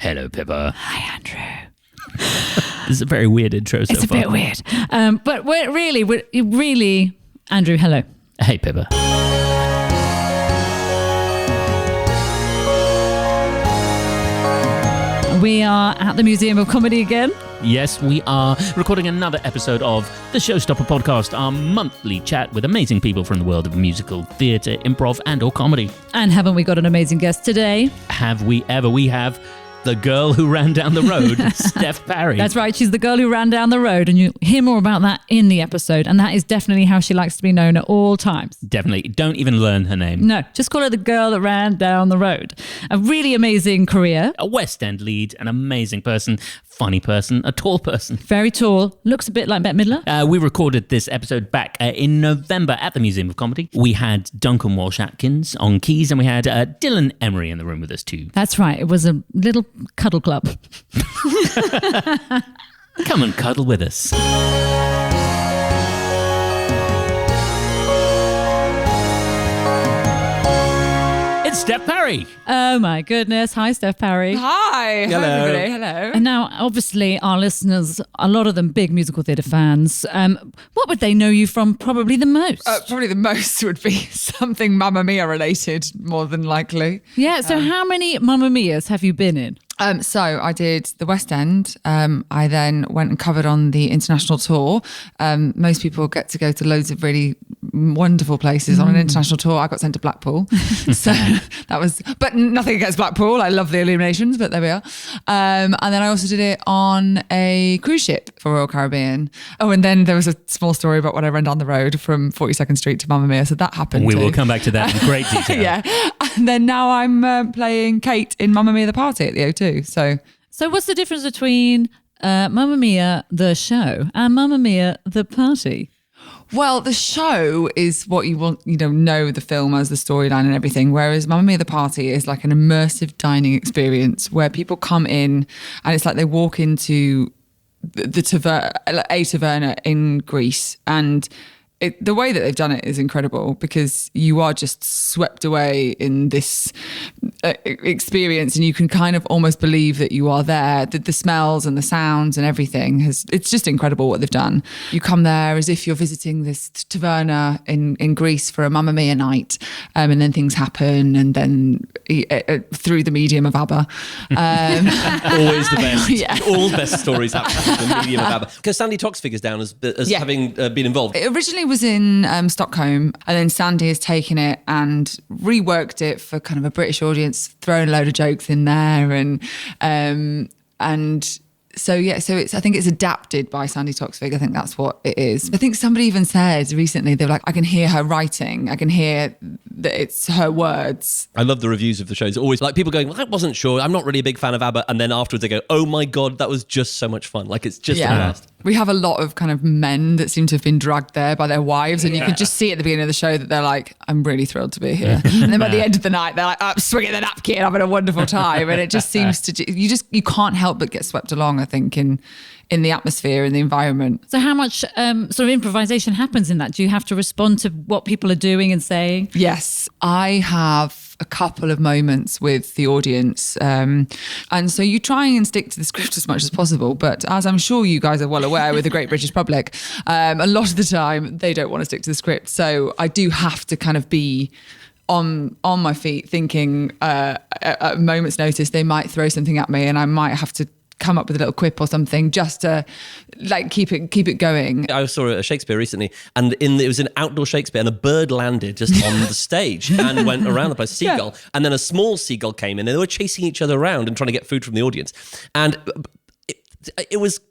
Hello, Pippa. Hi, Andrew. This is a very weird intro so far. It's a bit weird. But we're really, Andrew, hello. Hey, Pippa. We are at the Museum of Comedy again. Yes, we are recording another episode of the Showstopper Podcast, our monthly chat with amazing people from the world of musical, theatre, improv and or comedy. And haven't we got an amazing guest today? Have we ever? We have the girl who ran down the road, Steph Parry. That's right, she's the girl who ran down the road, and you hear more about that in the episode, and that is definitely how she likes to be known at all times. Definitely. Don't even learn her name. No, just call her the girl that ran down the road. A really amazing career. A West End lead, an amazing person, funny person, a tall person. Very tall, looks a bit like Bette Midler. We recorded this episode back in November at the Museum of Comedy. We had Duncan Walsh Atkins on keys, and we had Dylan Emery in the room with us too. That's right, it was a little cuddle club. Come and cuddle with us. It's Steph Parry. Oh my goodness. Hi, Steph Parry. Hi. Hello. Everybody. Hello. And now, obviously, our listeners, a lot of them big musical theatre fans. What would they know you from probably the most? Probably the most would be something Mamma Mia related, more than likely. Yeah, so how many Mamma Mias have you been in? So I did the West End. I then went and covered on the international tour. Most people get to go to loads of really wonderful places on an international tour. I got sent to Blackpool. So that was, but nothing against Blackpool. I love the Illuminations, but there we are. And then I also did it on a cruise ship for Royal Caribbean. Oh, and then there was a small story about when I ran down the road from 42nd Street to Mamma Mia. So that happened. We too. will come back to that in great detail. Yeah. And then now I'm playing Kate in Mamma Mia the Party at the O2. So what's the difference between Mamma Mia the show and Mamma Mia the party? Well, the show is what you want, know the film as the storyline and everything, whereas Mamma Mia the Party is like an immersive dining experience where people come in and it's like they walk into a taverna in Greece, and the way that they've done it is incredible because you are just swept away in this experience, and you can kind of almost believe that you are there. The smells and the sounds and everything it's just incredible what they've done. You come there as if you're visiting this taverna in Greece for a Mamma Mia night, and then things happen, and then through the medium of ABBA. Always the best. Yeah. All the best stories happen through the medium of ABBA. Because Sandy Tox figures down as having been involved. It originally was in Stockholm, and then Sandy has taken it and reworked it for kind of a British audience, thrown a load of jokes in there, and so it's, I think it's adapted by Sandy Toksvig. I think that's what it is. I think somebody even said recently, they were like, I can hear her writing. I can hear that it's her words. I love the reviews of the show. It's always like people going, well, I wasn't sure. I'm not really a big fan of ABBA. And then afterwards they go, oh my God, that was just so much fun. Like it's just the best. We have a lot of kind of men that seem to have been dragged there by their wives, and you can just see at the beginning of the show that they're like, I'm really thrilled to be here. And then by the end of the night, they're like, I'm swinging the napkin, having a wonderful time. And it just seems to, you can't help but get swept along, I think, in the atmosphere and the environment. So how much sort of improvisation happens in that? Do you have to respond to what people are doing and saying? Yes, I have a couple of moments with the audience. And so you try and stick to the script as much as possible. But as I'm sure you guys are well aware with the great British public, a lot of the time they don't want to stick to the script. So I do have to kind of be on my feet thinking at a moment's notice, they might throw something at me and I might have to come up with a little quip or something just to like keep it going. I saw a Shakespeare recently, and it was an outdoor Shakespeare, and a bird landed just on the stage and went around the place, seagull, and then a small seagull came in, and they were chasing each other around and trying to get food from the audience, and it was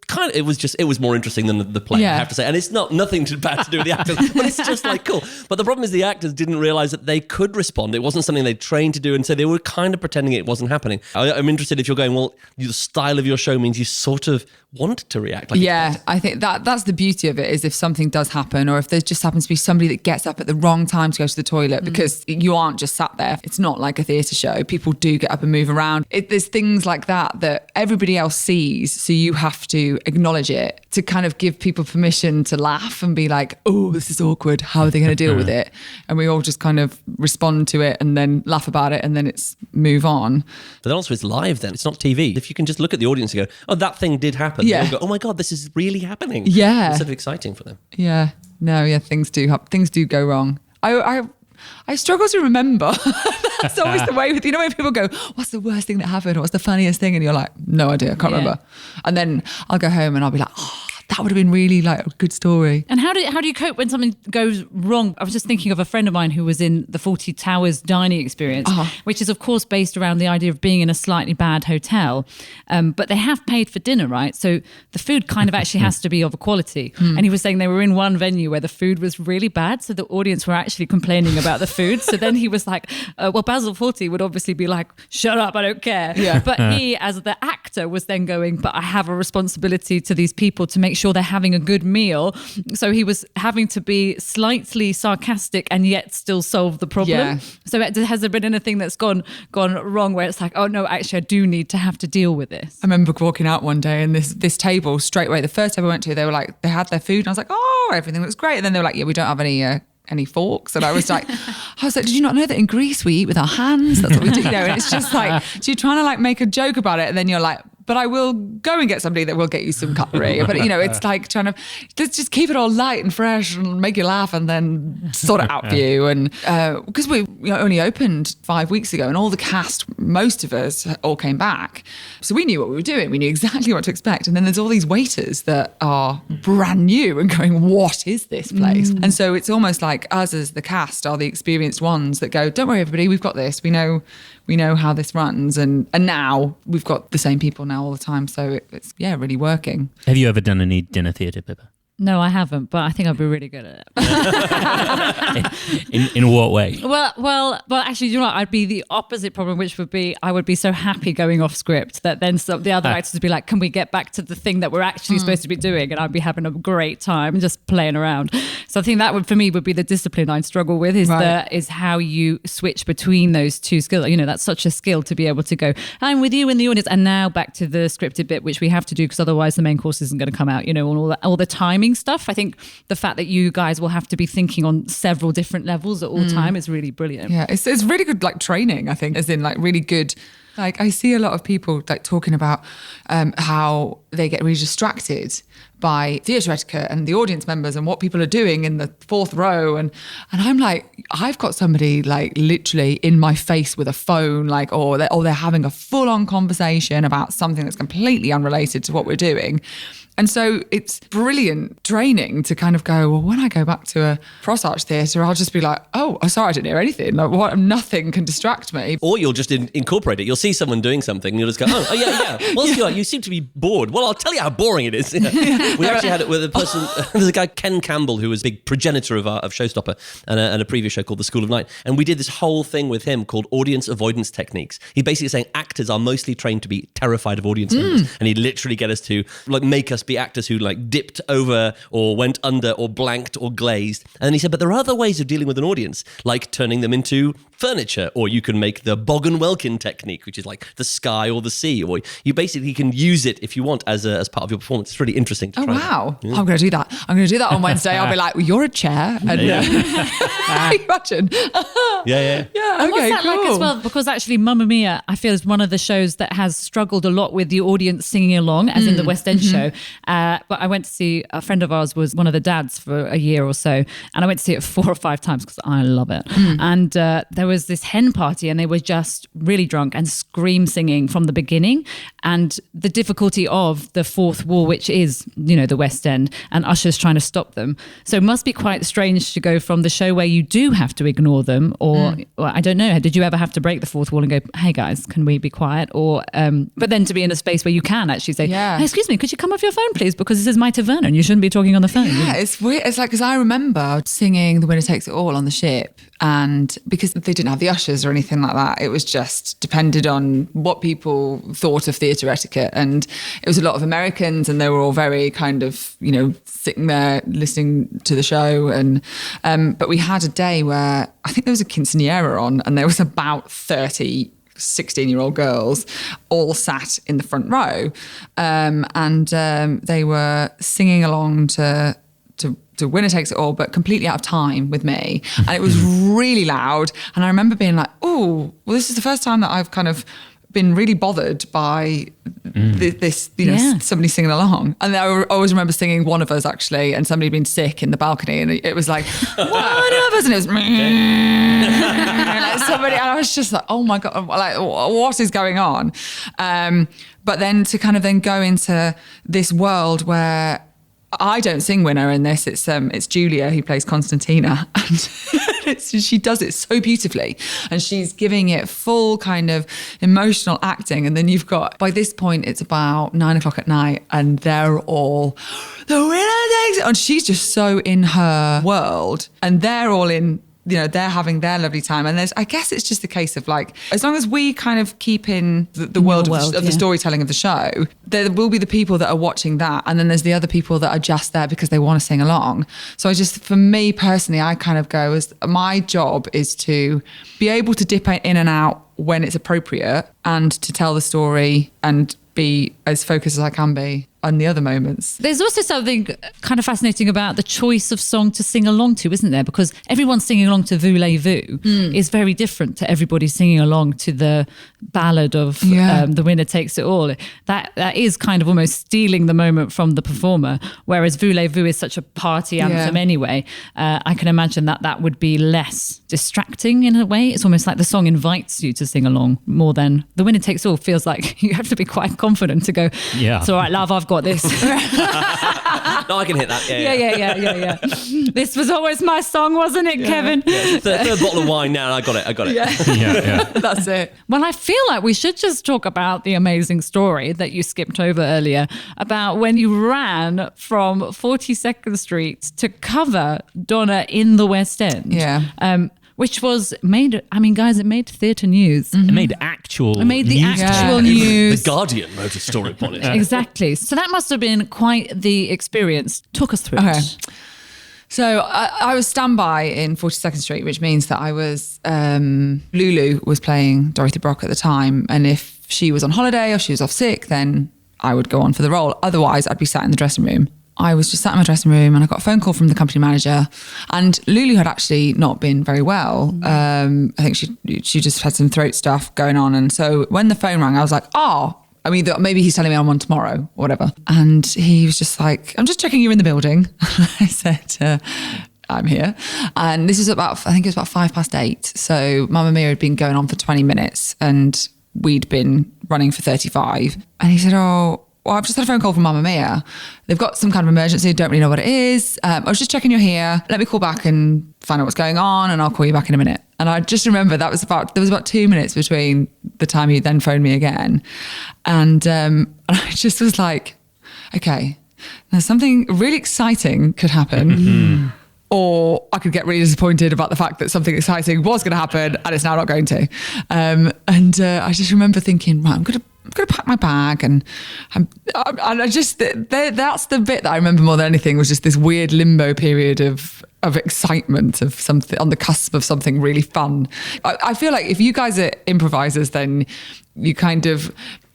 more interesting than the play, I have to say. And it's nothing bad to do with the actors, but it's just like cool. But the problem is the actors didn't realise that they could respond. It wasn't something they trained to do, and so they were kind of pretending it wasn't happening. I'm interested if you're going, well, the style of your show means you sort of want to react. Like I think that's the beauty of it, is if something does happen, or if there just happens to be somebody that gets up at the wrong time to go to the toilet, because you aren't just sat there. It's not like a theatre show. People do get up and move around. There's things like that everybody else sees, so you have to acknowledge it to kind of give people permission to laugh and be like, oh, this is awkward. How are they going to deal with it? And we all just kind of respond to it and then laugh about it and then it's move on. But then also it's live then. It's not TV. If you can just look at the audience and go, oh, that thing did happen. Yeah. They'll go, oh my God, this is really happening. Yeah. It's sort of exciting for them. Yeah. No, yeah, things do go wrong. I struggle to remember. That's always the way with, you know, when people go, what's the worst thing that happened? Or what's the funniest thing? And you're like, no idea, I can't remember. And then I'll go home and I'll be like, oh, that would have been really like a good story. And how do you cope when something goes wrong? I was just thinking of a friend of mine who was in the 40 Towers dining experience, which is of course based around the idea of being in a slightly bad hotel. But they have paid for dinner, right? So the food kind of actually has to be of a quality. And he was saying they were in one venue where the food was really bad. So the audience were actually complaining about the food. So then he was like, well, Basil Fawlty would obviously be like, shut up, I don't care. Yeah. But he, as the actor, was then going, but I have a responsibility to these people to make sure they're having a good meal. So he was having to be slightly sarcastic and yet still solve the problem. Yeah. So has there been anything that's gone wrong where it's like, oh no, actually I do need to have to deal with this? I remember walking out one day and this table straight away, the first table I went to, they were like, they had their food and I was like, oh, everything looks great. And then they were like, yeah, we don't have any forks. And I was like, did you not know that in Greece we eat with our hands? That's what we do. You know, and it's just like, so you're trying to like make a joke about it and then you're like, but I will go and get somebody that will get you some cutlery. But, you know, it's like trying to, let's just keep it all light and fresh and make you laugh and then sort it out for you. And because we only opened 5 weeks ago and all the cast, most of us all came back. So we knew what we were doing. We knew exactly what to expect. And then there's all these waiters that are brand new and going, what is this place? And so it's almost like us as the cast are the experienced ones that go, don't worry, everybody, we've got this. We know how this runs. And now we've got the same people now all the time. So it's really working. Have you ever done any dinner theatre, Pippa? No, I haven't, but I think I'd be really good at it. in what way? Well, actually, you know what? I'd be the opposite problem, which would be I would be so happy going off script that then the other actors would be like, can we get back to the thing that we're actually supposed to be doing? And I'd be having a great time just playing around. So I think that would, for me, would be the discipline I'd struggle with is how you switch between those two skills. You know, that's such a skill to be able to go, I'm with you in the audience and now back to the scripted bit, which we have to do because otherwise the main course isn't going to come out, you know, and all the timing stuff. I think the fact that you guys will have to be thinking on several different levels at all time is really brilliant. Yeah, it's really good like training, I think, as in like really good. Like I see a lot of people like talking about how they get really distracted by theatre etiquette and the audience members and what people are doing in the fourth row. And I'm like, I've got somebody like literally in my face with a phone, like, or they're having a full on conversation about something that's completely unrelated to what we're doing. And so it's brilliant training to kind of go, well, when I go back to a Cross Arch Theatre, I'll just be like, oh, sorry, I didn't hear anything. Like, nothing can distract me. Or you'll just incorporate it. You'll see someone doing something and you'll just go, oh yeah. Well, you seem to be bored. Well, I'll tell you how boring it is. We actually had it with a person, there's a guy, Ken Campbell, who was a big progenitor of Showstopper and a previous show called The School of Night. And we did this whole thing with him called audience avoidance techniques. He's basically saying actors are mostly trained to be terrified of audience members. And he'd literally get us to like make us be actors who like dipped over or went under or blanked or glazed. And then he said, but there are other ways of dealing with an audience, like turning them into furniture, or you can make the Bog and Welkin technique, which is like the sky or the sea, or you basically can use it if you want as part of your performance. It's really interesting to try. Wow. Yeah. I'm going to do that. I'm going to do that on Wednesday. I'll be like, well, you're a chair. And imagine. Yeah. And what's that like as well? Because actually Mamma Mia, I feel, is one of the shows that has struggled a lot with the audience singing along, as in the West End show. But I went to see, a friend of ours was one of the dads for a year or so, and I went to see it 4 or 5 times because I love it. And there was this hen party and they were just really drunk and scream singing from the beginning, and the difficulty of the fourth wall, which is, you know, the West End, and ushers trying to stop them. So it must be quite strange to go from the show where you do have to ignore them, or I don't know, did you ever have to break the fourth wall and go, hey guys, can we be quiet? Or but then to be in a space where you can actually say, hey, excuse me, could you come off your phone please, because this is my taverna and you shouldn't be talking on the phone. Yeah, it's weird. It's like, because I remember singing The Winner Takes It All on the ship, and because they didn't have the ushers or anything like that, it was just depended on what people thought of theatre etiquette. And it was a lot of Americans and they were all very kind of, you know, sitting there listening to the show. And but we had a day where I think there was a quinceañera on and there was about 30 16-year-old girls all sat in the front row, and they were singing along to Winner Takes It All, but completely out of time with me. And it was really loud. And I remember being like, oh, well, this is the first time that I've kind of been really bothered by this, somebody singing along. And I always remember singing One of Us, actually, and somebody being sick in the balcony. And it was like, One of Us. And it was, like somebody, and I was just like, oh my God, like, what is going on? But then to kind of then go into this world where I don't sing Winner in this. It's Julia who plays Constantina, and she does it so beautifully, and she's giving it full kind of emotional acting. And then you've got, by this point, it's about 9:00 at night, and they're all, the winner takes it, and she's just so in her world, and they're all in. They're having their lovely time. And I guess it's just a case of like, as long as we kind of keep in the world of the storytelling of the show, there will be the people that are watching that. And then there's the other people that are just there because they want to sing along. So for me personally, I kind of go, as my job is to be able to dip in and out when it's appropriate, and to tell the story and be as focused as I can be on the other moments. There's also something kind of fascinating about the choice of song to sing along to, isn't there? Because everyone singing along to Voulez-Vous is very different to everybody singing along to the ballad of The Winner Takes It All. That is kind of almost stealing the moment from the performer, whereas Voulez-Vous is such a party anthem anyway. I can imagine that would be less distracting in a way. It's almost like the song invites you to sing along more than The Winner Takes It All. Feels like you have to be quite confident to go, it's all right, love, I've got this. No, I can hit that. Yeah. This was always my song, wasn't it, Kevin? Yeah. Third bottle of wine now, I got it. Yeah. That's it. Well, I feel like we should just talk about the amazing story that you skipped over earlier about when you ran from 42nd Street to cover Donna in the West End. Yeah. Which was made, guys, it made theatre news. It made actual It made the news. actual news. The Guardian wrote a story upon it. Exactly. So that must have been quite the experience. Talk us through it. So I was standby in 42nd Street, which means that I was, Lulu was playing Dorothy Brock at the time. And if she was on holiday or she was off sick, then I would go on for the role. Otherwise, I'd be sat in the dressing room. I was just sat in my dressing room and I got a phone call from the company manager, and Lulu had actually not been very well. I think she just had some throat stuff going on. And so when the phone rang, I was like, maybe he's telling me I'm on tomorrow or whatever. And he was just like, I'm just checking you're in the building. I said, I'm here. And this is about 8:05. So Mamma Mia had been going on for 20 minutes and we'd been running for 35. And he said, well, I've just had a phone call from Mamma Mia. They've got some kind of emergency. Don't really know what it is. I was just checking you're here. Let me call back and find out what's going on, and I'll call you back in a minute. And I just remember there was about 2 minutes between the time he then phoned me again. And I just was like, okay, now something really exciting could happen. Or I could get really disappointed about the fact that something exciting was going to happen and it's now not going to. I just remember thinking, right, I'm going to pack my bag, and I just, that's the bit that I remember more than anything, was just this weird limbo period of excitement, of something on the cusp of something really fun. I feel like if you guys are improvisers, then you kind of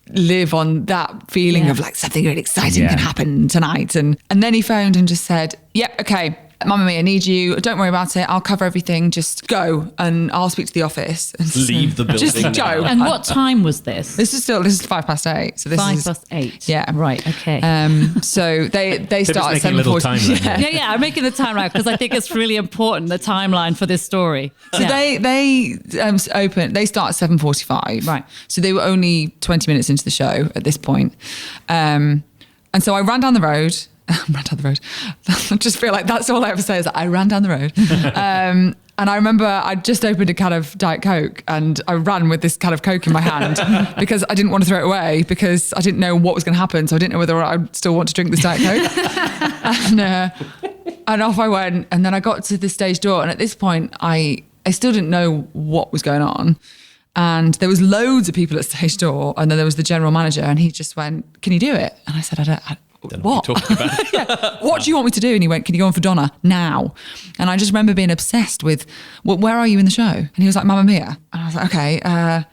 live on that feeling of like something really exciting can happen tonight. And then he phoned and just said, okay, Mamma Mia, I need you. Don't worry about it. I'll cover everything. Just go and I'll speak to the office. And leave the building. Just go. And what time was this? This is 8:05. So this 5:08. Yeah. Right. Okay. So they start at 7:40. Yeah. I'm making the timeline because I think it's really important, the timeline for this story. So they start at 7:45. Right. So they were only 20 minutes into the show at this point. And so I ran down the road. I just feel like that's all I ever say is that I ran down the road. And I remember I just opened a can of Diet Coke and I ran with this can of Coke in my hand because I didn't want to throw it away because I didn't know what was going to happen. So I didn't know whether I would still want to drink this Diet Coke. And off I went. And then I got to the stage door. And at this point, I still didn't know what was going on. And there was loads of people at stage door. And then there was the general manager and he just went, "Can you do it?" And I said, I don't know what you're talking about. What do you want me to do? And he went, "Can you go on for Donna now?" And I just remember being obsessed with, where are you in the show? And he was like, "Mamma Mia." And I was like, okay.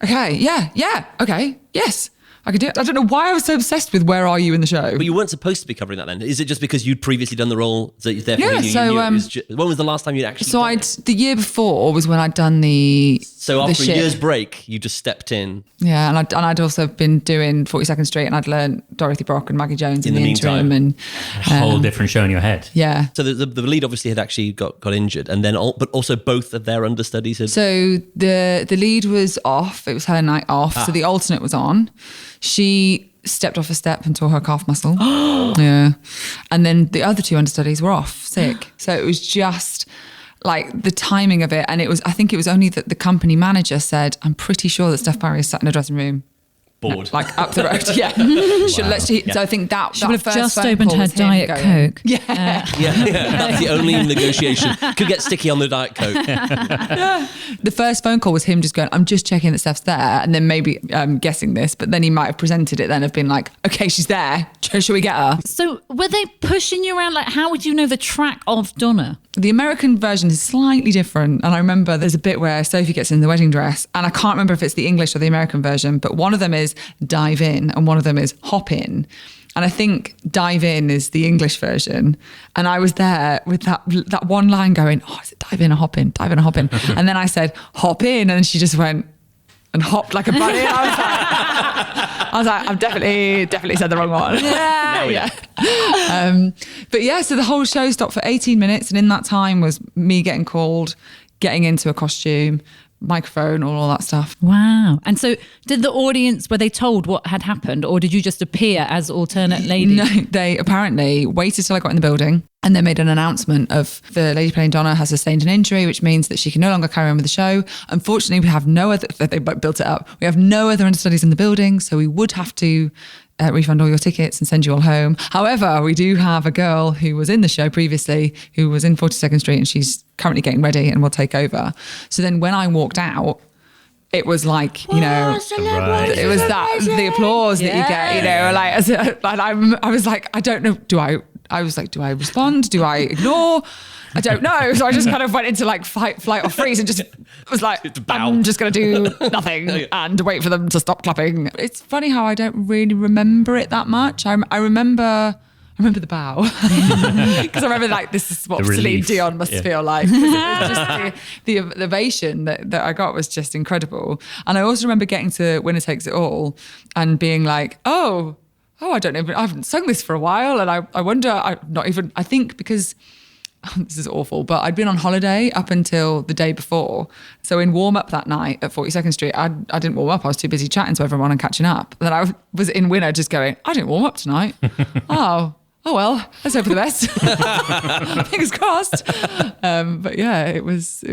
okay, yeah, okay, yes. I could do it. I don't know why I was so obsessed with Where Are You in the show. But you weren't supposed to be covering that then. Is it just because you'd previously done the role? So therefore Yeah, you so, knew it was when was the last time you'd actually So done it? the year before was when I'd done the So after the a year's ship. break, you just stepped in. Yeah, and I'd also been doing 42nd Street, and I'd learned Dorothy Brock and Maggie Jones in the interim. meantime. And A whole different show in your head. yeah. So the lead obviously had actually got injured, and then but also both of their understudies had. So the lead was off. It was her night off. So the alternate was on. She stepped off a step and tore her calf muscle. Yeah. And then the other two understudies were off sick. So it was just like the timing of it. And I think it was only that the company manager said, I'm pretty sure that Steph Parry is sat in a dressing room. Bored. Like up the road, yeah. So I think that She would have first just phone opened call her was him Diet going, Coke. Yeah. That's the only negotiation. Could get sticky on the Diet Coke. The first phone call was him just going, I'm just checking that Steph's there. And then maybe guessing this, but then he might have presented it then of been like, okay, she's there. Shall we get her? So were they pushing you around? Like, how would you know the track of Donna? The American version is slightly different. And I remember there's a bit where Sophie gets in the wedding dress, and I can't remember if it's the English or the American version, but one of them is dive in and one of them is hop in. And I think dive in is the English version. And I was there with that one line going, oh, is it dive in or hop in? Dive in or hop in? And then I said, hop in. And she just went and hopped like a bunny. And I was like, I've definitely said the wrong one. Yeah. But yeah, so the whole show stopped for 18 minutes. And in that time was me getting called, getting into a costume, microphone, all that stuff. Wow. And so did the audience, were they told what had happened, or did you just appear as alternate lady? No, they apparently waited till I got in the building and then made an announcement of the lady playing Donna has sustained an injury, which means that she can no longer carry on with the show. Unfortunately, we have no other, they built it up. We have no other understudies in the building, so we would have to refund all your tickets and send you all home. However, we do have a girl who was in the show previously, who was in 42nd Street, and she's currently getting ready and will take over. So then when I walked out, it was like, you know, Right. it was the applause that you get, you know, like, I was like, I don't know, do I respond? Do I ignore? I don't know. So I just kind of went into like fight, flight or freeze and just was like, I'm just going to do nothing and wait for them to stop clapping. It's funny how I don't really remember it that much. I remember the bow because I remember like this is what Celine Dion must feel like. It was just the ovation that I got was just incredible. And I also remember getting to Winner Takes It All and being like, oh, I haven't sung this for a while. And I wonder, I think because this is awful, but I'd been on holiday up until the day before. So in warm up that night at 42nd Street, I didn't warm up. I was too busy chatting to everyone and catching up. Then I was in Winner just going, I didn't warm up tonight. Oh well, let's hope for the best. Fingers crossed. But yeah, it was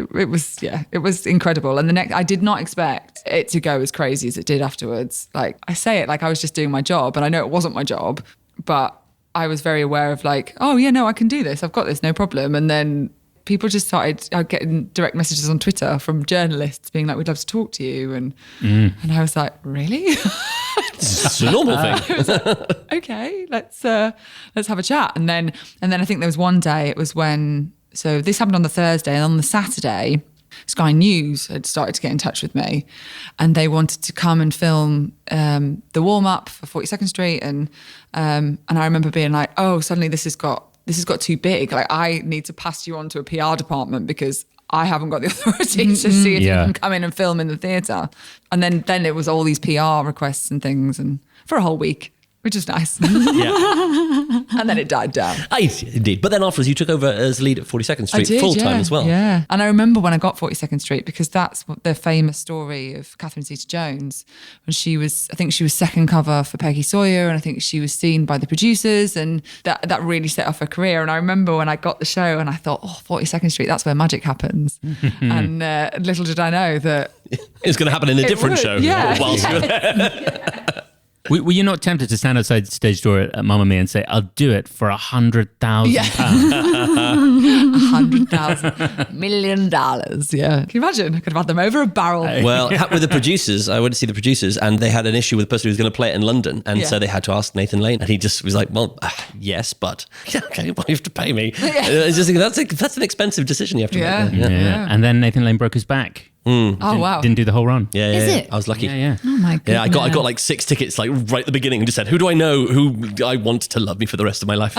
incredible. And I did not expect it to go as crazy as it did afterwards. Like I say it like I was just doing my job, and I know it wasn't my job, but I was very aware of like, oh yeah, no, I can do this. I've got this, no problem. And then people just started getting direct messages on Twitter from journalists being like, we'd love to talk to you. And I was like, really? It's a normal thing. Okay, let's have a chat. And then I think there was one day, it was so this happened on the Thursday, and on the Saturday, Sky News had started to get in touch with me, and they wanted to come and film the warm up for 42nd Street, and I remember being like, oh, suddenly this has got too big. Like I need to pass you on to a PR department because I haven't got the authority to see if you can come in and film in the theatre. And then it was all these PR requests and things, and for a whole week, which is nice. And then it died down. Indeed. But then afterwards, you took over as lead at 42nd Street full-time as well. Yeah. And I remember when I got 42nd Street, because that's the famous story of Catherine Zeta-Jones, when I think she was second cover for Peggy Sawyer, and I think she was seen by the producers, and that really set off her career. And I remember when I got the show and I thought, 42nd Street, that's where magic happens. And little did I know that it's going to happen in a different show whilst you're there. Were you not tempted to stand outside the stage door at Mamma Mia and say, I'll do it for £100,000? $100,000 million. Yeah. Can you imagine? I could have had them over a barrel. Well, with the producers, I went to see the producers, and they had an issue with the person who was going to play it in London. And so they had to ask Nathan Lane, and he just was like, well, yes, but okay, well, you have to pay me. It's just, that's an expensive decision you have to make. Yeah. And then Nathan Lane broke his back. Oh, wow. Didn't do the whole run. Yeah, Is yeah. it? I was lucky. Yeah. Oh my goodness. Yeah, I got like 6 tickets like right at the beginning and just said, who do I know who I want to love me for the rest of my life?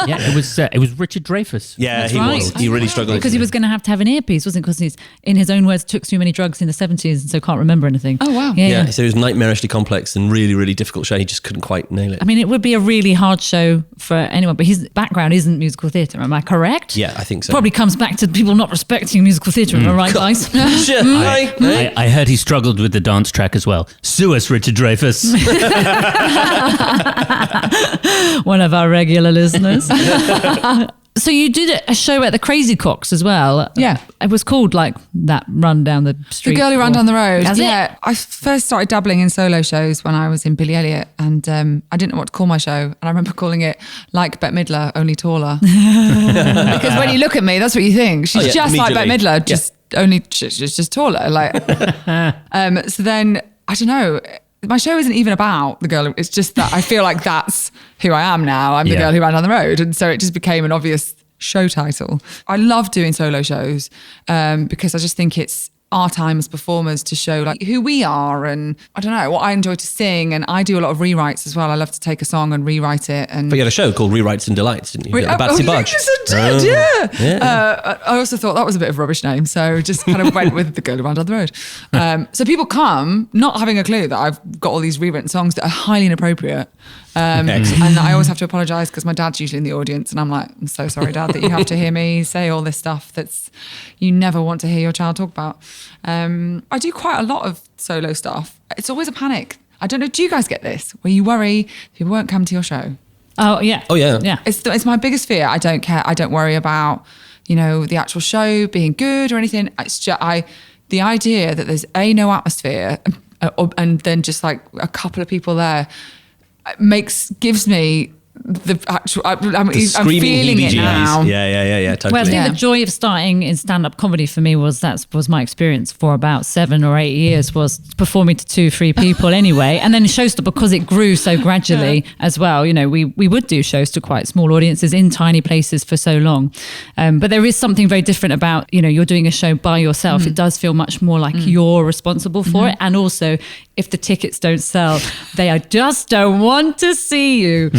Yeah, it was Richard Dreyfuss. Yeah, That's he right. was. He really struggled. Because he was going to have an earpiece, wasn't it? Because he's, in his own words, took too many drugs in the 70s and so can't remember anything. Oh, wow. Yeah, so it was nightmarishly complex and really, really difficult show. He just couldn't quite nail it. I mean, it would be a really hard show for anyone, but his background isn't musical theatre, am I correct? Yeah, I think so. Probably comes back to people not respecting musical theatre, am I right, guys? Sure. I heard he struggled with the dance track as well. Sue us, Richard Dreyfuss. One of our regular listeners. So you did a show at the Crazy Cocks as well. Yeah. It was called like that run down the street. The Girl Who Ran Down the Road. That's it? Yeah. I first started dabbling in solo shows when I was in Billy Elliot, and I didn't know what to call my show. And I remember calling it like Bette Midler, only taller. Because when you look at me, that's what you think. She's just like Bette Midler, she's just taller. Like, so then, I don't know, my show isn't even about the girl. It's just that I feel like that's who I am now. I'm the girl who ran down the road. And so it just became an obvious show title. I love doing solo shows because I just think it's our time as performers to show like who we are, and I don't know, what I enjoy to sing. And I do a lot of rewrites as well. I love to take a song and rewrite it. And But you had a show called Rewrites and Delights, didn't you? Batsy Barge. Yes, I did, yeah. I also thought that was a bit of a rubbish name, so just kind of went with the Girl Who Ran Down the Road. So people come not having a clue that I've got all these rewritten songs that are highly inappropriate. And I always have to apologise because my dad's usually in the audience, and I'm like, I'm so sorry, Dad, that you have to hear me say all this stuff that's you never want to hear your child talk about. I do quite a lot of solo stuff. It's always a panic. I don't know, do you guys get this? Where you worry people won't come to your show? Oh, yeah. Oh, yeah. Yeah. It's my biggest fear. I don't care. I don't worry about, the actual show being good or anything. It's just, the idea that there's no atmosphere and then just like a couple of people there gives me the actual. I'm feeling it now. Yeah, totally. Well, I think the joy of starting in stand-up comedy for me was my experience for about 7 or 8 years, was performing to 2-3 people anyway, and then showstopper, because it grew so gradually as well. We would do shows to quite small audiences in tiny places for so long, but there is something very different about you're doing a show by yourself. It does feel much more like you're responsible for it, and also if the tickets don't sell, they just don't want to see you.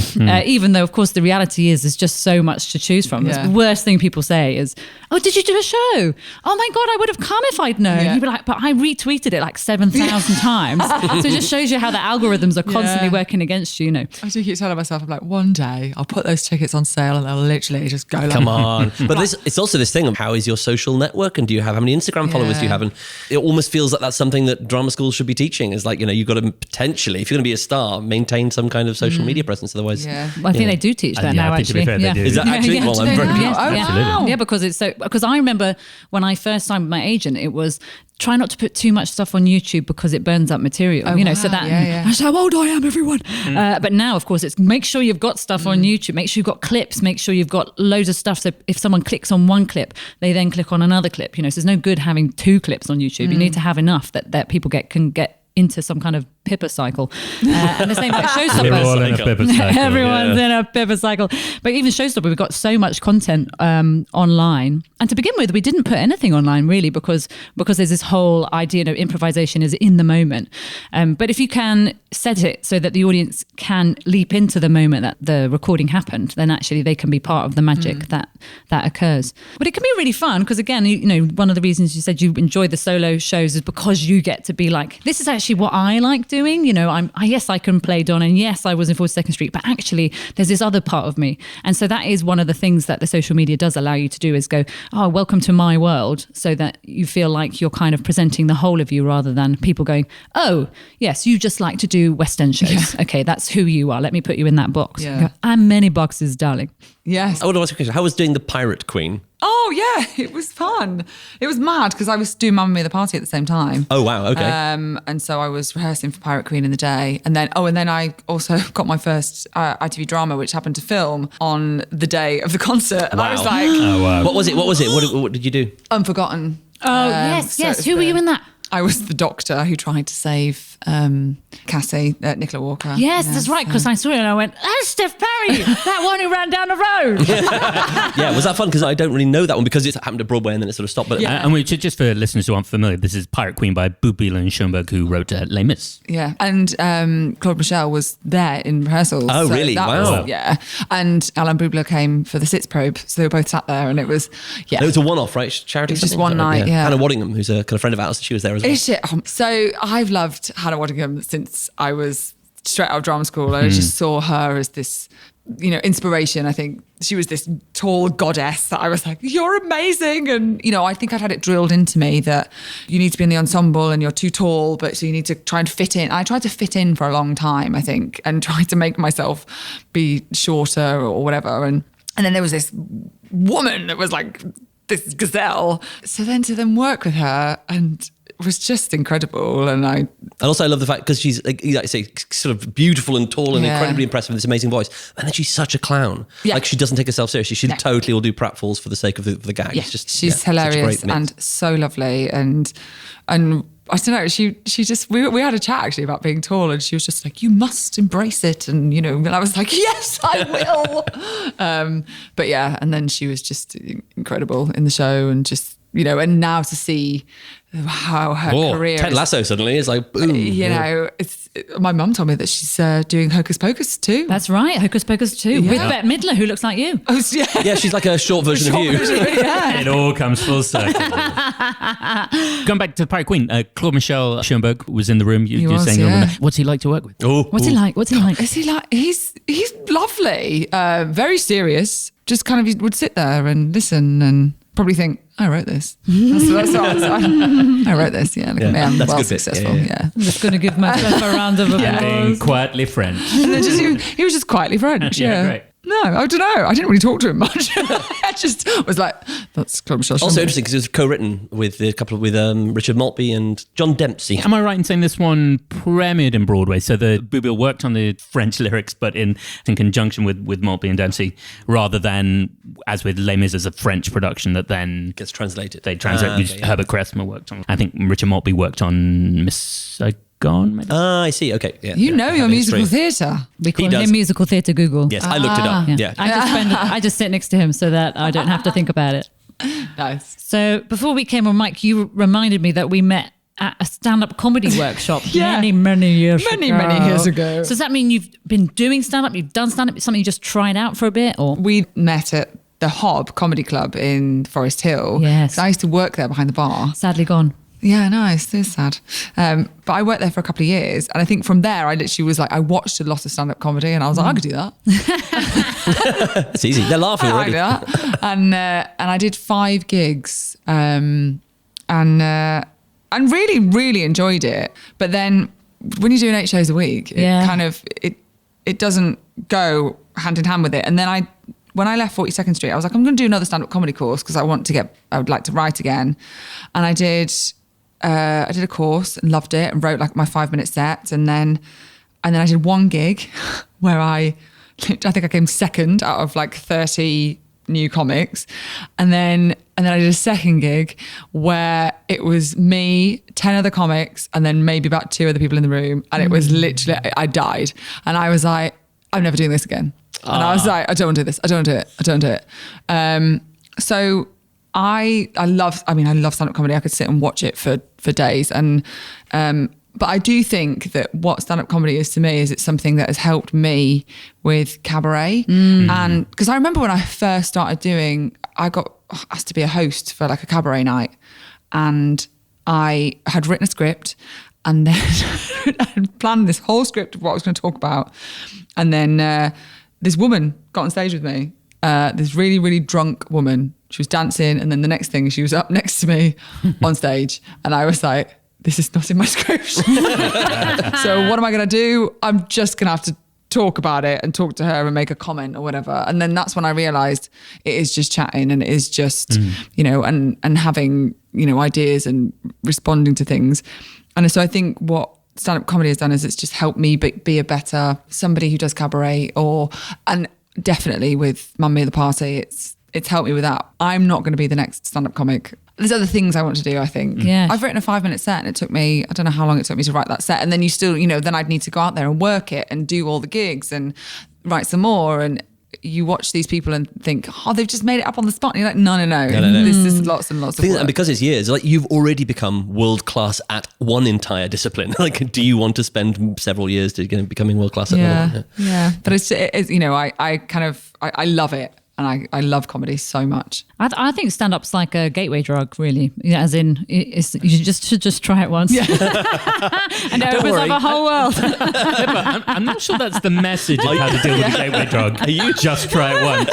Even though, of course, the reality is there's just so much to choose from. The worst thing people say is, "Oh, did you do a show? Oh my God, I would have come if I'd known." You'd be like, "But I retweeted it like 7,000 times." So it just shows you how the algorithms are constantly working against you. I do keep telling myself, I'm like, one day I'll put those tickets on sale and they'll literally just go like, come on. But it's also this thing of how is your social network, and how many Instagram followers do you have? And it almost feels like that's something that drama schools should be teaching, is like, you've got to potentially, if you're going to be a star, maintain some kind of social media presence. Otherwise, I think they do teach that now, I think, to be actually. fair, they do. Is that actually? Well, I'm very Yes, Absolutely. Yeah, because I remember when I first signed with my agent, it was try not to put too much stuff on YouTube because it burns up material. So that that's how old I am, everyone. But now, of course, it's make sure you've got stuff on YouTube. Make sure you've got clips. Make sure you've got loads of stuff. So if someone clicks on one clip, they then click on another clip. So there's no good having 2 clips on YouTube. You need to have enough that people can get into some kind of Pippa cycle. And the same with Showstopper. We're all in a Pippa cycle. Everyone's in a Pippa cycle. But even Showstopper, we've got so much content online. And to begin with, we didn't put anything online really because there's this whole idea of improvisation is in the moment. But if you can set it so that the audience can leap into the moment that the recording happened, then actually they can be part of the magic that occurs. But it can be really fun because, again, one of the reasons you said you enjoy the solo shows is because you get to be like, this is actually what I like doing. Yes, I can play Don, and yes, I was in 42nd Street, but actually there's this other part of me. And so that is one of the things that the social media does allow you to do, is go, oh, welcome to my world, so that you feel like you're kind of presenting the whole of you rather than people going, oh, yes, you just like to do West End shows. Yeah. Okay, that's who you are. Let me put you in that box. Yeah. I'm many boxes, darling. Yes. I would ask a question. How was doing the Pirate Queen? Oh, yeah, it was fun. It was mad because I was doing Mamma Mia the Party at the same time. Oh, wow, okay. And so I was rehearsing for Pirate Queen in the day. And then I also got my first ITV drama, which happened to film on the day of the concert. And I was like... Oh, wow. What was it? What did you do? Unforgotten. Oh, yes. Who were you in that? I was the doctor who tried to save Cassie, Nicola Walker. Yes, that's right, because I saw it and I went, oh, Steph Parry, that one who ran down the road. Yeah, was that fun? Because I don't really know that one because it happened at Broadway and then it sort of stopped. But And we should, just for listeners who aren't familiar, this is Pirate Queen by Boublil and Schoenberg, who wrote Les Mis. Yeah, and Claude Michel was there in rehearsals. Oh, really? Wow. Yeah, and Alain Boublil came for the Sitz probe, so they were both sat there, and it was it was a one-off, right? Charity. It was just something? one night. Yeah. Hannah Waddingham, who's a kind of friend of ours, she was there as well. Is it? So I've loved Hannah Waddingham since I was straight out of drama school. I just saw her as this, inspiration. I think she was this tall goddess that I was like, you're amazing. And, I think I'd had it drilled into me that you need to be in the ensemble and you're too tall, but so you need to try and fit in. I tried to fit in for a long time, I think, and tried to make myself be shorter or whatever. And then there was this woman that was like this gazelle. So then to then work with her and it was just incredible. And also I love the fact because she's like you say sort of beautiful and tall and incredibly impressive with this amazing voice, and then she's such a clown. Like she doesn't take herself seriously. She totally will do pratfalls for the sake of the gag. Yeah, she's hilarious and so lovely. And I don't know, she just we had a chat actually about being tall, and she was just like, you must embrace it, and and I was like, yes, I will. But yeah, and then she was just incredible in the show, and just and now to see how her career Ted Lasso suddenly is like boom. It's my mum told me that she's doing Hocus Pocus too. That's right, Hocus Pocus 2 with Bette Midler, who looks like you. Oh, Yeah, she's like a short version of you. It all comes full circle. Going back to Pirate Queen, Claude Michel Schoenberg was in the room. You were saying, what's he like to work with? What's he like? Is he like? He's lovely, very serious. Just kind of would sit there and listen and probably think, I wrote this. That's what I was like. I wrote this. Yeah, look at me. I'm that's well good bit. successful. Yeah. I'm just going to give myself a round of applause. Being quietly French. And then he was just quietly French. Yeah. Great. No, I don't know. I didn't really talk to him much. I just was like, that's Claude Michel. Also interesting because it was co-written with a couple with Richard Maltby and John Dempsey. Am I right in saying this one premiered in Broadway? So the Boublil worked on the French lyrics, but in conjunction with Maltby and Dempsey, rather than as with Les Mis as a French production that then gets translated. They translate. Herbert Kressmer worked on. I think Richard Maltby worked on Miss Saigon. Maybe? I see. Okay. Yeah, your musical theatre. We call him musical theatre Google. Yes, I looked it up. Yeah. I just sit next to him so that I don't have to think about it. Nice. So before we came on mic, you reminded me that we met at a stand-up comedy workshop many years ago. So does that mean you've been doing stand-up? You've done stand-up? Something you just tried out for a bit? Or we met at the Hob Comedy Club in Forest Hill. Yes. I used to work there behind the bar. Sadly gone. Yeah, nice. It's sad. But I worked there for a couple of years. And I think from there, I literally was like, I watched a lot of stand-up comedy and I was like, I could do that. It's easy. They're laughing already. I could do that. And I did 5 gigs and really, really enjoyed it. But then when you're doing 8 shows a week, it doesn't go hand in hand with it. And then when I left 42nd Street, I was like, I'm going to do another stand-up comedy course because I would like to write again. And I did a course and loved it and wrote like my 5-minute set. And then I did 1 gig where I think I came second out of like 30 new comics. And then I did a second gig where it was me, 10 other comics, and then maybe about 2 other people in the room. And it was literally, I died. And I was like, I'm never doing this again. And I was like, I don't want to do this. I don't want to do it. I don't want to do it. So I love stand-up comedy. I could sit and watch it for days. But I do think that what stand-up comedy is to me is it's something that has helped me with cabaret. And because I remember when I first started I got asked to be a host for like a cabaret night, and I had written a script and then I had planned this whole script of what I was going to talk about. And then this woman got on stage with me, this really, really drunk woman. She was dancing, and then the next thing, she was up next to me on stage, and I was like, this is not in my script. So what am I going to do? I'm just going to have to talk about it and talk to her and make a comment or whatever. And then that's when I realised it is just chatting, and it is just, and having, ideas and responding to things. And so I think what stand-up comedy has done is it's just helped me be a better somebody who does cabaret, and definitely with Mamma Mia the Party, it's helped me with that. I'm not going to be the next stand-up comic. There's other things I want to do, I think. Yeah. I've written a 5-minute set and it took me, I don't know how long it took me to write that set. And then you still, then I'd need to go out there and work it and do all the gigs and write some more. And you watch these people and think, they've just made it up on the spot. And you're like, no. This is lots and lots of work. And because it's years, like you've already become world class at one entire discipline. Like, do you want to spend several years to becoming world class at another one? Yeah. But it's I love it. And I love comedy so much. I think stand-up's like a gateway drug, really. As in, you should just try it once. Yeah. And it opens up a whole world. I'm not sure that's the message of how to deal with a gateway drug. Are you just try it once?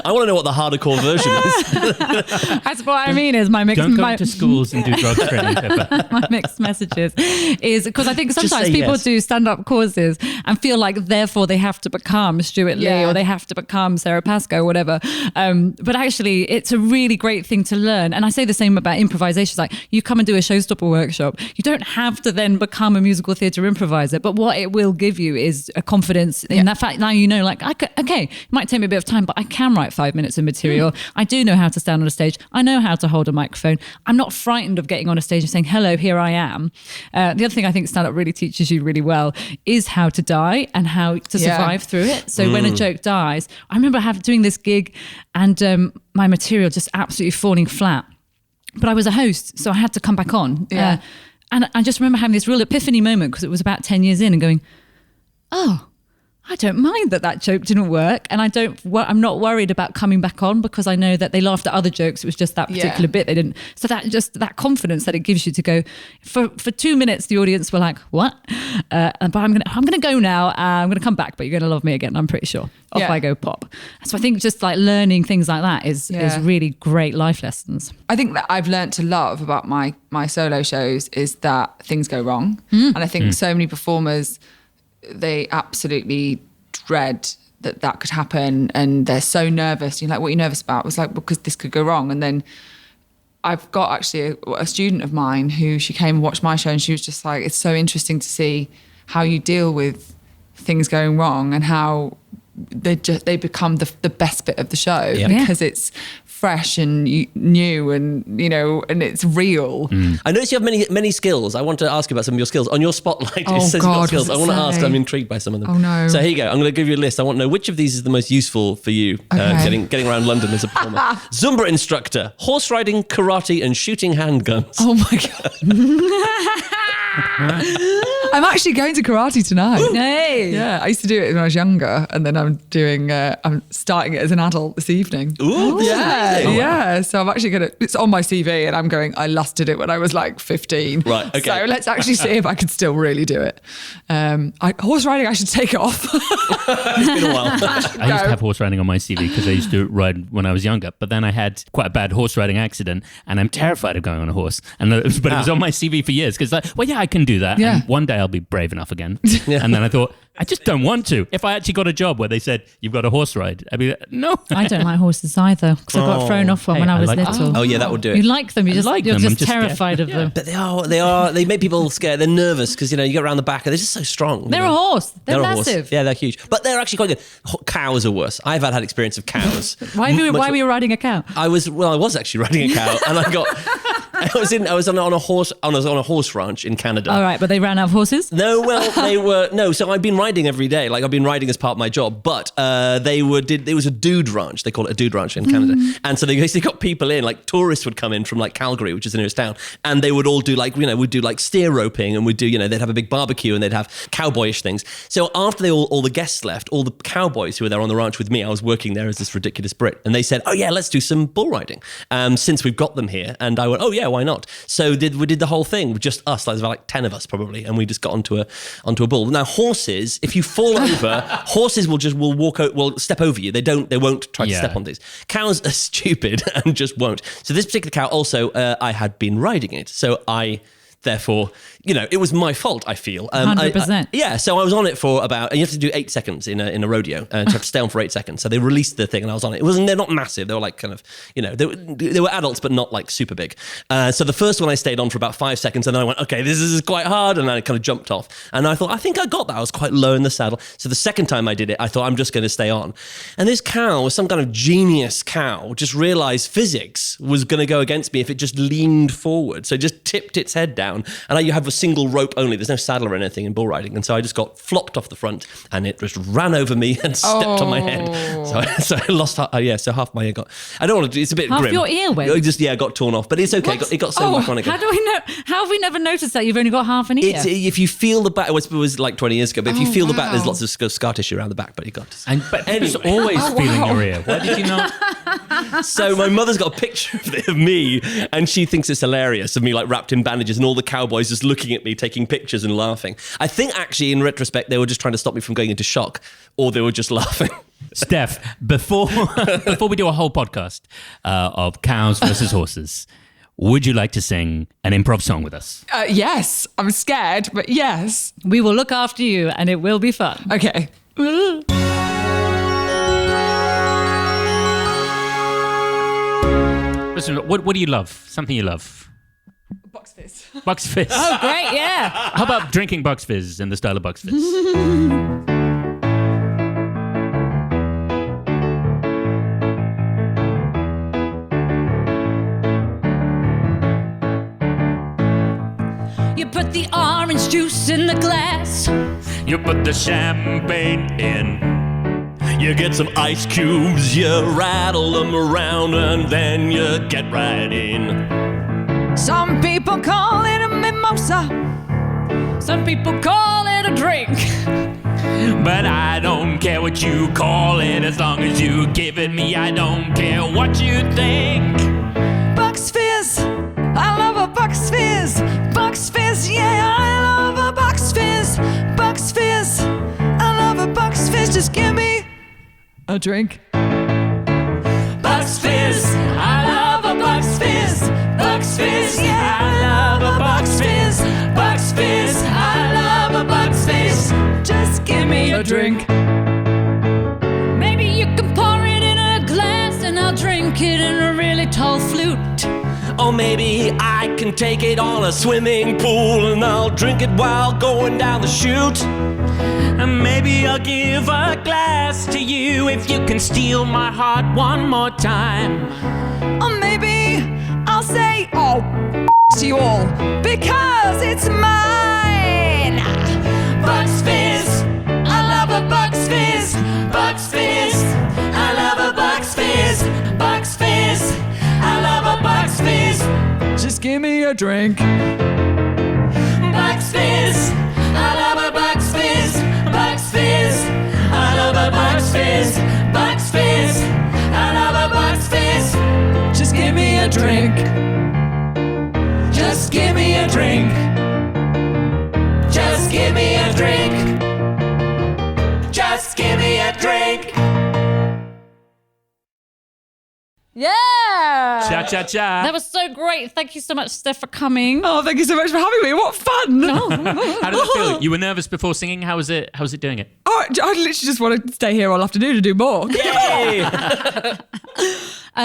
I want to know what the hardcore version is. That's what I mean is my mixed... Don't go to schools and do drug training, Pippa. My mixed messages is because I think sometimes people do stand-up courses and feel like therefore they have to become Stuart Lee or they have to become Sarah Pascoe or whatever. But actually, it's a really great thing to learn. And I say the same about improvisation. Like, you come and do a showstopper workshop. You don't have to then become a musical theatre improviser, but what it will give you is a confidence in that fact. Now it might take me a bit of time, but I can write 5 minutes of material. I do know how to stand on a stage. I know how to hold a microphone. I'm not frightened of getting on a stage and saying, hello, here I am. The other thing I think stand-up really teaches you really well is how to die and how to survive through it. So when a joke dies, I remember doing this gig and my material just absolutely falling flat. But I was a host, so I had to come back on. Yeah. And I just remember having this real epiphany moment because it was about 10 years in and going, I don't mind that joke didn't work. And I'm not worried about coming back on because I know that they laughed at other jokes. It was just that particular bit they didn't. So that confidence that it gives you to go for 2 minutes, the audience were like, what? But I'm going to go now. I'm going to come back, but you're going to love me again. I'm pretty sure. Off I go pop. So I think just like learning things like that is really great life lessons. I think that I've learned to love about my solo shows is that things go wrong. And I think so many performers, they absolutely dread that could happen and they're so nervous. You're like, what are you nervous about? It was like, because this could go wrong. And then I've got actually a student of mine who she came and watched my show and she was just like, it's so interesting to see how you deal with things going wrong and how they become the best bit of the show because it's fresh and new and and it's real. I notice you have many skills. I want to ask you about some of your skills on your spotlight. It says you've got skills. I want to ask. I'm intrigued by some of them. Oh no! So here you go. I'm going to give you a list. I want to know which of these is the most useful for you getting around London as a performer. Zumba instructor, horse riding, karate, and shooting handguns. Oh my god! I'm actually going to karate tonight. Hey. Yeah, I used to do it when I was younger, and then I'm starting it as an adult this evening. Ooh, yeah. So I'm actually it's on my CV, and I'm going, I lusted it when I was like 15. Right, okay. So let's actually see if I can still really do it. Horse riding, I should take it off. It's been a while. I used to have horse riding on my CV because I used to ride when I was younger, but then I had quite a bad horse riding accident, and I'm terrified of going on a horse. But it was on my CV for years because, I can do that. Yeah. And one day I'll be brave enough again. And then I thought, I just don't want to. If I actually got a job where they said, you've got a horse ride, I'd be like, no. I don't like horses either because I got thrown off one when I was little. Oh yeah, that would do it. You like them, you're just just terrified of them. But they make people scared. They're nervous because you get around the back and they're just so strong. They're a horse. They're a horse. massive. Yeah, they're huge. But they're actually quite good. Cows are worse. I've had experience of cows. Why were you riding a cow? I was actually riding a cow and I was on a horse ranch in Canada. All right, but they ran out of horses? No, so I've been riding every day. Like I've been riding as part of my job, but it was a dude ranch. They call it a dude ranch in Canada. And so they basically got people in, like tourists would come in from like Calgary, which is the nearest town. And they would all do we'd do like steer roping and we'd do, they'd have a big barbecue and they'd have cowboyish things. So after all the guests left, all the cowboys who were there on the ranch with me, I was working there as this ridiculous Brit. And they said, oh yeah, let's do some bull riding since we've got them here. And I went, oh yeah, why not? So we did the whole thing with just us. There's about 10 of us probably. And we just got onto a bull. Now horses, if you fall over, horses will step over you. They won't try to step on these. Cows are stupid and just won't. So this particular cow also, I had been riding it. So Therefore, it was my fault, I feel. 100%. Yeah, so I was on it for about, and you have to do 8 seconds in a rodeo, and you have to stay on for 8 seconds. So they released the thing and I was on it. They're not massive. They were like kind of, they were adults, but not like super big. So the first one I stayed on for about 5 seconds and then I went, okay, this is quite hard. And I kind of jumped off. And I thought, I think I got that. I was quite low in the saddle. So the second time I did it, I thought, I'm just going to stay on. And this cow was some kind of genius cow, just realized physics was going to go against me if it just leaned forward. So it just tipped its head down. And you have a single rope only. There's no saddle or anything in bull riding. And so I just got flopped off the front and it just ran over me and stepped on my head. So I lost, so half my ear got, I don't want to do, it's a bit half grim. Your ear went? It got torn off, but it's okay. It got sewn back on again. How do we know? How have we never noticed that you've only got half an ear? If you feel the back, it was like 20 years ago, but if you feel the back, there's lots of scar tissue around the back, but you got to. But anyway. Always feeling your ear. Why did you not? So my mother's got a picture of me and she thinks it's hilarious of me like wrapped in bandages and all the cowboys just looking at me, taking pictures and laughing. I think actually in retrospect, they were just trying to stop me from going into shock or they were just laughing. Steph, before we do a whole podcast of cows versus horses, would you like to sing an improv song with us? Yes, I'm scared, but yes. We will look after you and it will be fun. Okay. Listen, what do you love? Something you love? Bucks Fizz. Bucks Fizz. Oh, great, yeah. How about drinking Bucks Fizz in the style of Bucks Fizz? You put the orange juice in the glass. You put the champagne in. You get some ice cubes, you rattle them around, and then you get right in. Some people call it a mimosa. Some people call it a drink. But I don't care what you call it, as long as you give it me, I don't care what you think. Bucks Fizz. I love a Bucks Fizz. Bucks Fizz, yeah, I love a Bucks Fizz. Bucks Fizz. I love a Bucks Fizz. Just give me a drink. Bucks Fizz, I love a Bucks Fizz. Bucks Fizz, yeah, I love a Bucks Fizz. Bucks Fizz, I love a Bucks Fizz. Just give me a drink. Maybe you can pour it in a glass and I'll drink it in a really tall flute. Or maybe I can take it on a swimming pool and I'll drink it while going down the chute. And maybe I'll give a glass to you if you can steal my heart one more time. Or maybe I'll say, oh, to you all, because it's mine. Bucks Fizz, I love a Bucks Fizz. Bucks Fizz, I love a Bucks Fizz. Bucks Fizz, I love a Bucks Fizz. Just give me a drink. Bucks Fizz, I love a Bucks Fizz. Bucks Fizz, I love a Bucks Fizz. Bucks Fizz, I love a Bucks Fizz. Just give me a drink. Just give me a drink. Just give me a drink. Just give me a drink. Yeah. Cha-cha-cha. That was so great. Thank you so much, Steph, for coming. Oh, thank you so much for having me. What fun. How did it feel? You were nervous before singing. How was it doing it? Oh, I literally just want to stay here all afternoon to do more. Yay!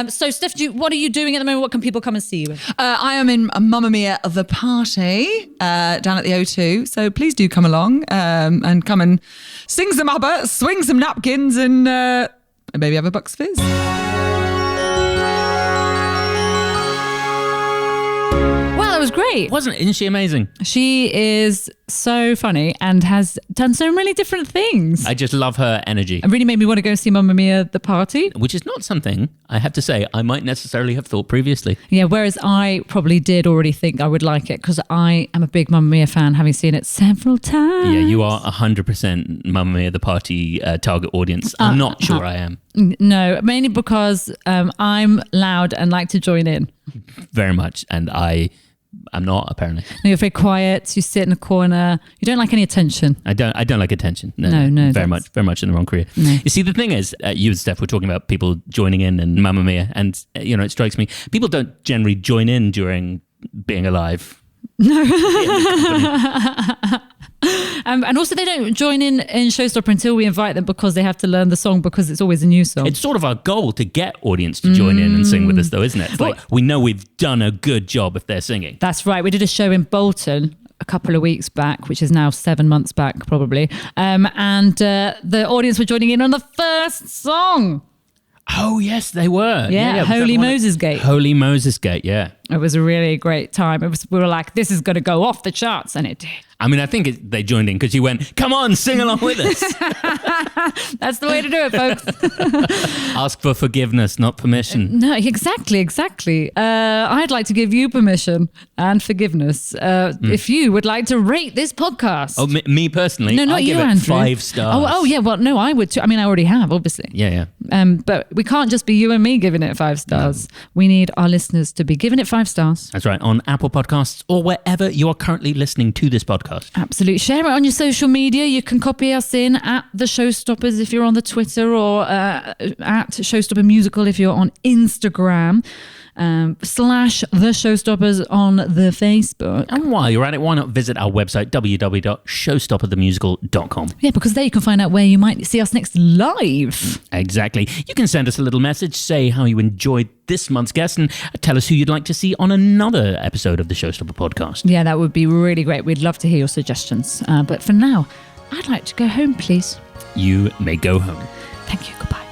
So, Steph, what are you doing at the moment? What can people come and see you in? I am in Mamma Mia The Party down at the O2. So please do come along and come and sing some ABBA, swing some napkins and maybe have a Bucks Fizz. Wow, that was great. Isn't she amazing? She is so funny and has done so many different things. I just love her energy. It really made me want to go see Mamma Mia The Party. Which is not something, I have to say, I might necessarily have thought previously. Yeah, whereas I probably did already think I would like it because I am a big Mamma Mia fan, having seen it several times. Yeah, you are 100% Mamma Mia The Party target audience. I'm not sure I am. No, mainly because I'm loud and like to join in. Very much. And I'm not, apparently. You're very quiet. You sit in a corner. You don't like any attention. I don't like attention. No. Very much in the wrong career. No. You see, the thing is, you and Steph were talking about people joining in and Mamma Mia, and it strikes me, people don't generally join in during being alive. And also they don't join in Showstopper until we invite them because they have to learn the song because it's always a new song. It's sort of our goal to get audience to join in and sing with us though, isn't it? It's like we know we've done a good job if they're singing. That's right. We did a show in Bolton a couple of weeks back, which is now 7 months back probably. And the audience were joining in on the first song. Oh, yes, they were. Yeah, Holy Moses Gate. Holy Moses Gate, yeah. It was a really great time. We were like, this is going to go off the charts, and it did. I mean, I think they joined in because you went, come on, sing along with us. That's the way to do it, folks. Ask for forgiveness, not permission. No, exactly. I'd like to give you permission and forgiveness if you would like to rate this podcast. Oh, me personally? No, not I you, give it Andrew. 5 stars. Oh, yeah. Well, no, I would too. I mean, I already have, obviously. Yeah. But we can't just be you and me giving it 5 stars. No. We need our listeners to be giving it 5 stars. That's right. On Apple Podcasts or wherever you are currently listening to this podcast. Absolutely. Share it on your social media. You can copy us in at The Showstoppers if you're on the Twitter, or at Showstopper Musical if you're on Instagram. / The Showstoppers on the Facebook. And while you're at it, why not visit our website, www.showstopperthemusical.com. Yeah, because there you can find out where you might see us next live. Exactly. You can send us a little message, say how you enjoyed this month's guest, and tell us who you'd like to see on another episode of the Showstopper podcast. Yeah, that would be really great. We'd love to hear your suggestions. But for now, I'd like to go home, please. You may go home. Thank you. Goodbye.